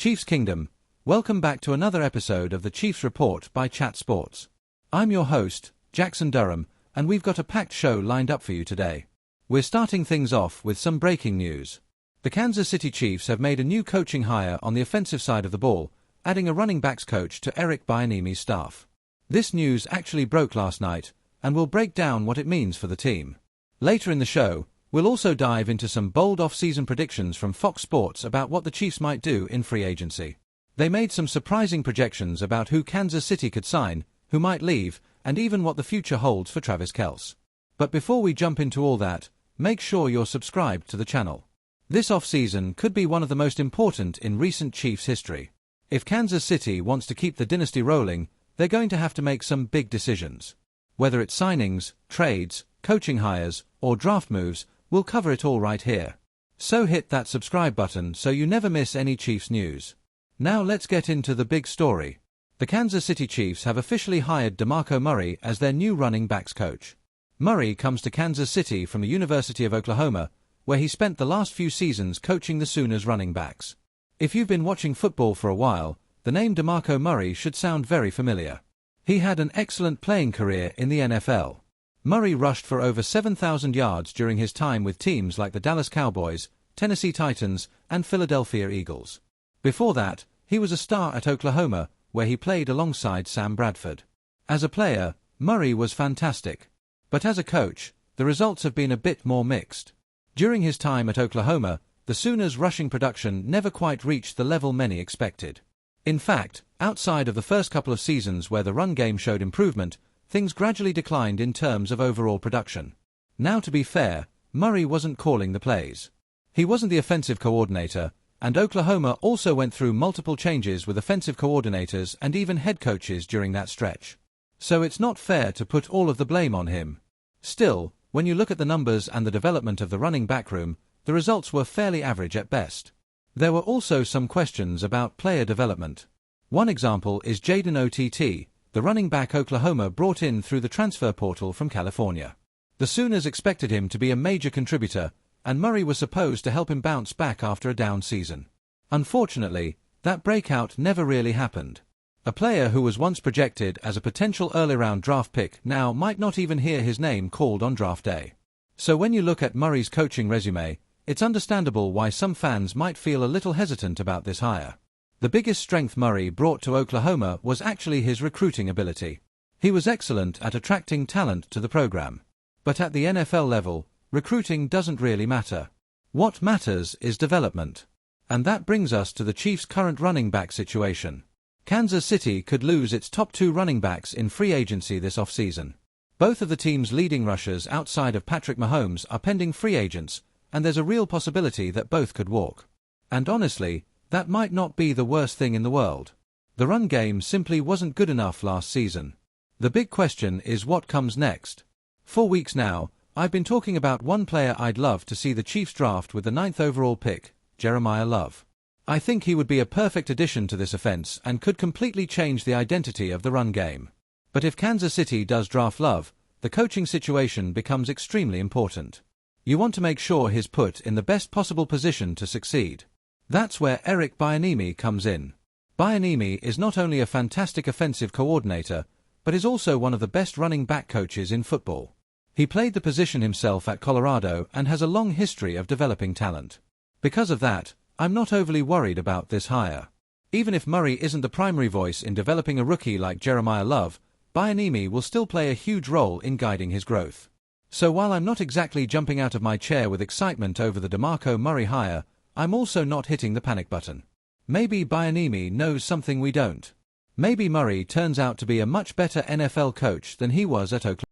Chiefs Kingdom, welcome back to another episode of the Chiefs Report by Chat Sports. I'm your host, Jackson Durham, and we've got a packed show lined up for you today. We're starting things off with some breaking news. The Kansas City Chiefs have made a new coaching hire on the offensive side of the ball, adding a running backs coach to Eric Bieniemy's staff. This news actually broke last night, and we'll break down what it means for the team. Later in the show, we'll also dive into some bold off-season predictions from Fox Sports about what the Chiefs might do in free agency. They made some surprising projections about who Kansas City could sign, who might leave, and even what the future holds for Travis Kelce. But before we jump into all that, make sure you're subscribed to the channel. This off-season could be one of the most important in recent Chiefs history. If Kansas City wants to keep the dynasty rolling, they're going to have to make some big decisions. Whether it's signings, trades, coaching hires, or draft moves, we'll cover it all right here. So hit that subscribe button so you never miss any Chiefs news. Now let's get into the big story. The Kansas City Chiefs have officially hired DeMarco Murray as their new running backs coach. Murray comes to Kansas City from the University of Oklahoma, where he spent the last few seasons coaching the Sooners running backs. If you've been watching football for a while, the name DeMarco Murray should sound very familiar. He had an excellent playing career in the NFL. Murray rushed for over 7,000 yards during his time with teams like the Dallas Cowboys, Tennessee Titans, and Philadelphia Eagles. Before that, he was a star at Oklahoma, where he played alongside Sam Bradford. As a player, Murray was fantastic. But as a coach, the results have been a bit more mixed. During his time at Oklahoma, the Sooners' rushing production never quite reached the level many expected. In fact, outside of the first couple of seasons where the run game showed improvement, things gradually declined in terms of overall production. Now, to be fair, Murray wasn't calling the plays. He wasn't the offensive coordinator, and Oklahoma also went through multiple changes with offensive coordinators and even head coaches during that stretch. So it's not fair to put all of the blame on him. Still, when you look at the numbers and the development of the running back room, the results were fairly average at best. There were also some questions about player development. One example is Jaden OTT, the running back Oklahoma brought in through the transfer portal from California. The Sooners expected him to be a major contributor, and Murray was supposed to help him bounce back after a down season. Unfortunately, that breakout never really happened. A player who was once projected as a potential early-round draft pick now might not even hear his name called on draft day. So when you look at Murray's coaching resume, it's understandable why some fans might feel a little hesitant about this hire. The biggest strength Murray brought to Oklahoma was actually his recruiting ability. He was excellent at attracting talent to the program. But at the NFL level, recruiting doesn't really matter. What matters is development. And that brings us to the Chiefs' current running back situation. Kansas City could lose its top two running backs in free agency this offseason. Both of the team's leading rushers outside of Patrick Mahomes are pending free agents, and there's a real possibility that both could walk. And honestly, that might not be the worst thing in the world. The run game simply wasn't good enough last season. The big question is what comes next. For weeks now, I've been talking about one player I'd love to see the Chiefs draft with the 9th overall pick, Jeremiah Love. I think he would be a perfect addition to this offense and could completely change the identity of the run game. But if Kansas City does draft Love, the coaching situation becomes extremely important. You want to make sure he's put in the best possible position to succeed. That's where Eric Bieniemy comes in. Bieniemy is not only a fantastic offensive coordinator, but is also one of the best running back coaches in football. He played the position himself at Colorado and has a long history of developing talent. Because of that, I'm not overly worried about this hire. Even if Murray isn't the primary voice in developing a rookie like Jeremiah Love, Bieniemy will still play a huge role in guiding his growth. So while I'm not exactly jumping out of my chair with excitement over the DeMarco Murray hire, I'm also not hitting the panic button. Maybe Bieniemy knows something we don't. Maybe Murray turns out to be a much better NFL coach than he was at Oklahoma.